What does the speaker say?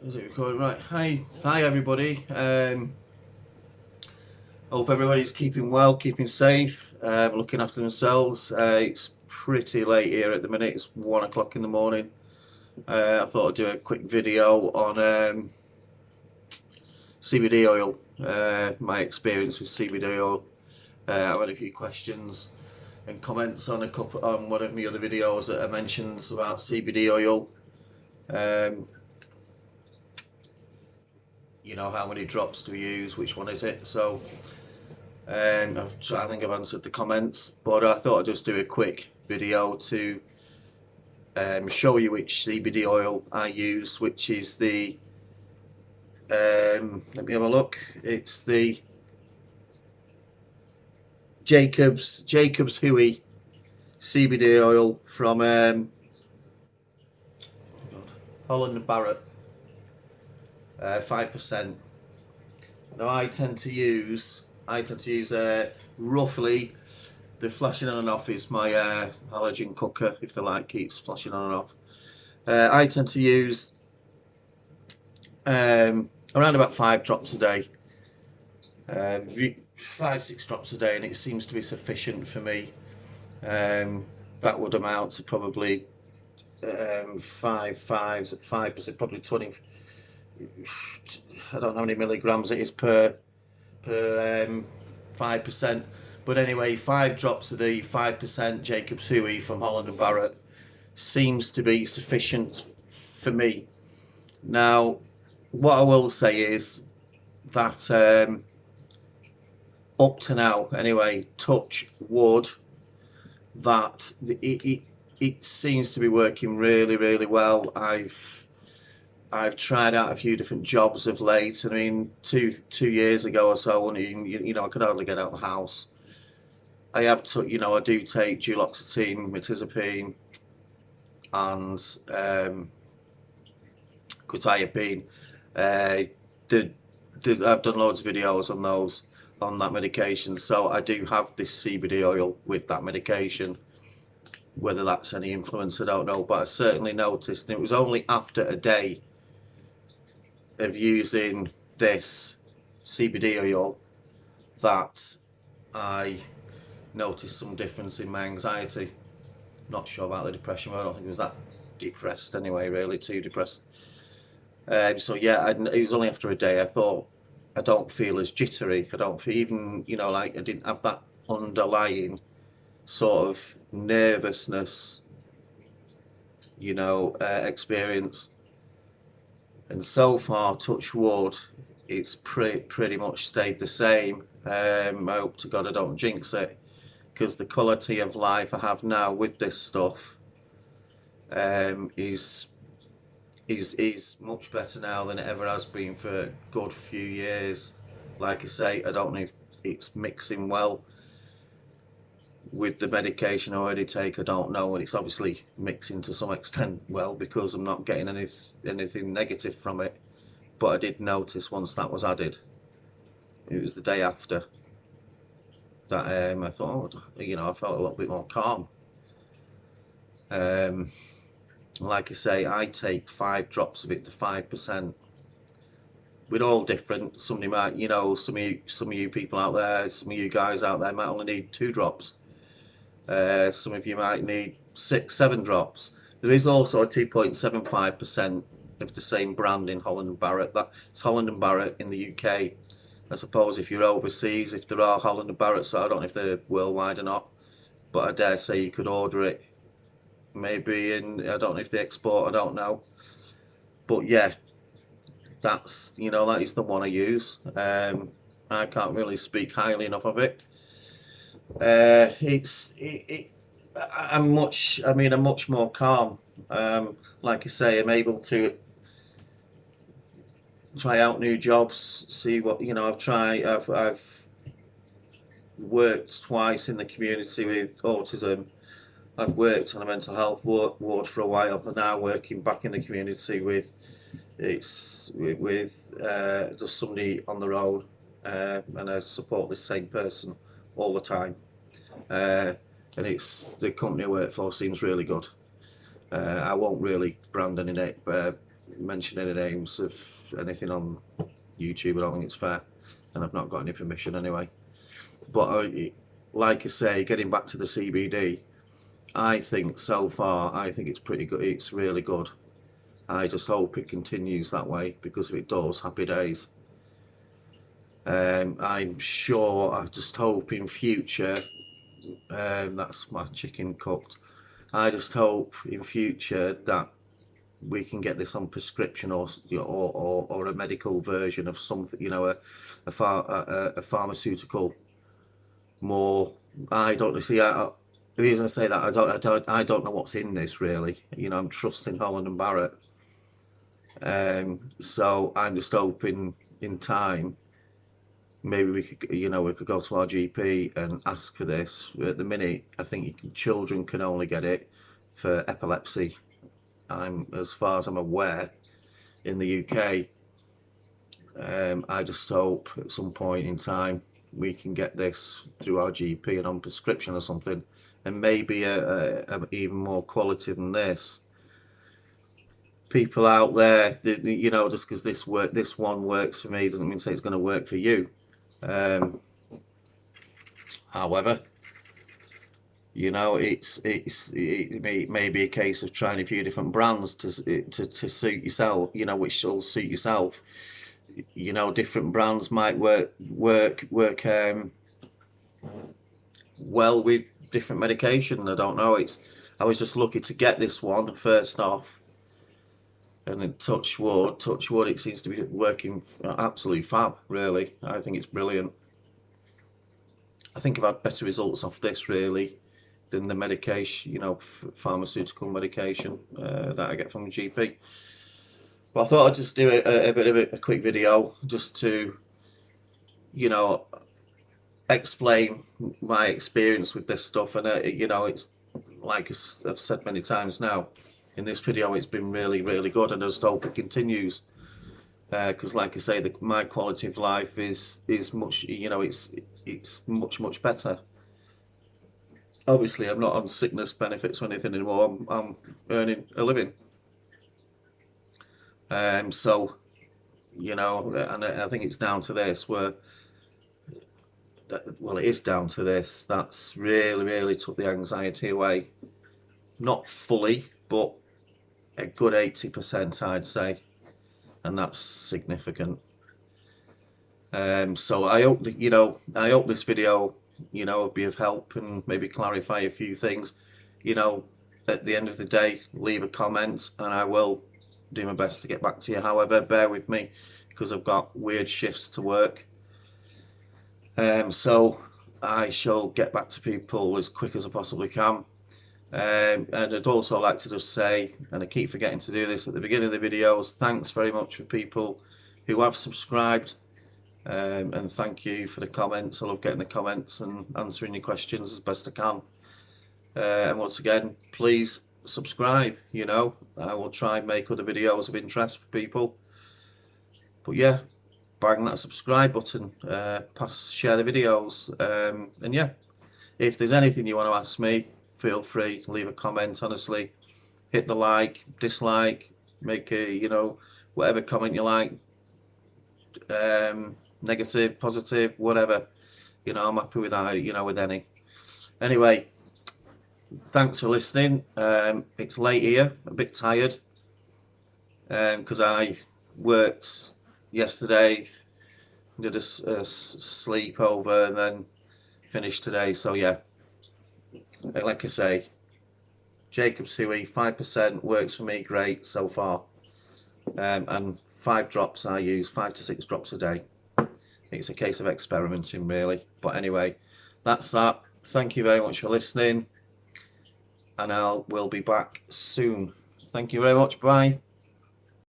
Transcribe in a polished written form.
Is it recording? Right. Hi everybody. Hope everybody's keeping well, keeping safe, looking after themselves. It's pretty late here at the minute. It's 1 o'clock in the morning. I thought I'd do a quick video on CBD oil. My experience with CBD oil. I've had a few questions and comments on one of my other videos that I mentioned about CBD oil. Um, how many drops to use, which one is it? So I think I've answered the comments, but I thought I'd just do a quick video to show you which CBD oil I use, which is the let me have a look. It's the Jacob's Hui CBD oil from Holland and Barrett, 5%. Now I tend to use roughly, the flashing on and off is my halogen cooker, if the light keeps flashing on and off. I tend to use around about 5 drops a day, 5-6 drops a day, and it seems to be sufficient for me. That would amount to probably 5%, probably 20. I don't know how many milligrams it is per 5%, but anyway, 5 drops of the 5% Jacob's Hui from Holland and Barrett seems to be sufficient for me. Now, what I will say is that up to now, anyway, touch wood, that it seems to be working really well. I've tried out a few different jobs of late. I mean, two years ago or so, I could hardly get out of the house. I do take duloxetine, mirtazapine, and quetiapine. I've done loads of videos on that medication, so I do have this CBD oil with that medication. Whether that's any influence, I don't know, but I certainly noticed, and it was only after a day of using this CBD oil that I noticed some difference in my anxiety. Not sure about the depression, but I don't think it was that depressed anyway, really too depressed. So yeah, it was only after a day. I thought, I don't feel as jittery. I don't feel, even, like I didn't have that underlying sort of nervousness, experience. And so far, touch wood, it's pretty much stayed the same. I hope to God I don't jinx it, because the quality of life I have now with this stuff is much better now than it ever has been for a good few years. Like I say, I don't know if it's mixing well with the medication I already take. I don't know, and it's obviously mixing to some extent well, because I'm not getting anything negative from it. But I did notice once that was added, it was the day after, that I thought, I felt a little bit more calm. Like I say, I take 5 drops of it, the 5%. We're all different. Somebody might, some of you people out there, some of you guys out there might only need 2 drops. Some of you might need 6-7 drops. There is also a 2.75% of the same brand in Holland and Barrett. That's Holland and Barrett in the UK. I suppose if you're overseas, if there are Holland and Barrett, so I don't know if they're worldwide or not, but I dare say you could order it. Maybe I don't know if they export, I don't know. But yeah, that is the one I use. I can't really speak highly enough of it. I'm much more calm. Like I say, I'm able to try out new jobs, see what, I've worked twice in the community with autism. I've worked on a mental health ward for a while, but now working back in the community with just somebody on the road, and I support this same person all the time. And the company I work for seems really good. I won't really brand any mention any names of anything on YouTube. I don't think it's fair, and I've not got any permission anyway. But like I say, getting back to the CBD, I think so far, I think it's pretty good. It's really good. I just hope it continues that way, because if it does, happy days. I'm sure, I just hope in future, that's my chicken cooked. I just hope in future that we can get this on prescription, or a medical version of something, you know, a pharmaceutical more. I don't see. The reason I say that, I don't know what's in this really. You know, I'm trusting Holland and Barrett. So I'm just hoping in time, maybe we could, you know, we could go to our GP and ask for this. At the minute, I think children can only get it for epilepsy. As far as I'm aware, in the UK. I just hope at some point in time we can get this through our GP and on prescription or something, and maybe a even more quality than this. People out there, you know, just because this one works for me doesn't mean to say it's going to work for you. However, you know, it may be a case of trying a few different brands to suit yourself. You know, which will suit yourself. You know, different brands might work well with different medication. I don't know. I was just lucky to get this one first off, and then touch wood, it seems to be working absolutely fab. Really, I think it's brilliant. I think I've had better results off this really than the medication, you know, pharmaceutical medication that I get from the GP. But I thought I'd just do a bit of a quick video just to, you know, explain my experience with this stuff. And you know, it's like I've said many times now in this video, it's been really, really good, and I just hope it continues. Because, like I say, my quality of life is much, you know, it's much better. Obviously, I'm not on sickness benefits or anything anymore. I'm earning a living. So, you know, and I think it's down to this, well, it is down to this. That's really took the anxiety away. Not fully, but a good 80%, I'd say, and that's significant. So I hope that, you know, I hope this video, you know, will be of help and maybe clarify a few things. You know, at the end of the day, leave a comment and I will do my best to get back to you. However, bear with me because I've got weird shifts to work. So I shall get back to people as quick as I possibly can. And I'd also like to just say, and I keep forgetting to do this at the beginning of the videos, thanks very much for people who have subscribed. And thank you for the comments. I love getting the comments and answering your questions as best I can. And once again, please subscribe. You know, I will try and make other videos of interest for people. But yeah, bang that subscribe button, share the videos, and yeah, if there's anything you want to ask me, feel free to leave a comment. Honestly, hit the like, dislike, make a, you know, whatever comment you like, negative, positive, whatever, you know, I'm happy with that, you know, with any. Anyway, thanks for listening. It's late here, a bit tired, because I worked yesterday, did a sleepover and then finished today. So yeah, like I say, Jacob's Huey 5% works for me great so far, and 5 drops I use, 5 to 6 drops a day. It's a case of experimenting really. But anyway, that's that. Thank you very much for listening, and we'll be back soon. Thank you very much. Bye.